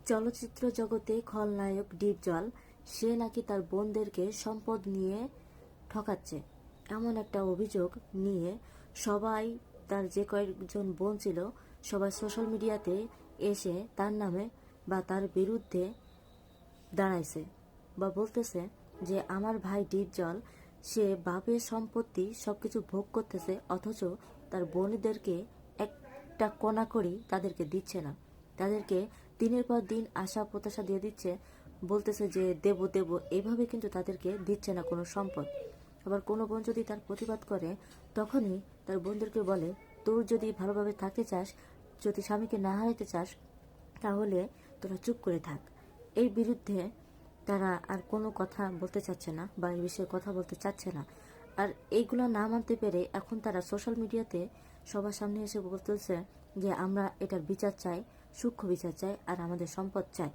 চলচ্চিত্র জগতে খলনায়ক ডিপজল সে নাকি তার বোনদেরকে সম্পদ নিয়ে ঠকাচ্ছে, এমন একটা অভিযোগ নিয়ে সবাই, তার যে কয়েকজন বোন ছিল সবাই সোশ্যাল মিডিয়াতে এসে তার নামে বা তার বিরুদ্ধে দাঁড়াইছে বা বলতেছে যে আমার ভাই ডিপজল সে বাপের সম্পত্তি সবকিছু ভোগ করতেছে, অথচ তার বোনদেরকে একটা কোনা করি তাদেরকে দিচ্ছে না। তাদেরকে দিনের পর দিন আশা প্রত্যাশা দিয়ে দিচ্ছে, বলতেছে যে দেব দেব, এইভাবে কিন্তু তাদেরকে দিচ্ছে না কোনো সম্পদ। আবার কোনো বোন যদি তার প্রতিবাদ করে, তখনই তার বোনদেরকে বলে তোর যদি ভালোভাবে থাকতে চাস, যদি স্বামীকে না হারাতে চাস, তাহলে তোরা চুপ করে থাক। এই বিরুদ্ধে তারা আর কোনো কথা বলতে চাচ্ছে না বা এই বিষয়ে কথা বলতে চাচ্ছে না। আর এইগুলো না মানতে পেরে এখন তারা সোশ্যাল মিডিয়াতে সবার সামনে এসে বলতেছে যে আমরা এটার বিচার চাই, সূক্ষ্ম বিচার চাই, আর আমাদের সম্পদ চাই।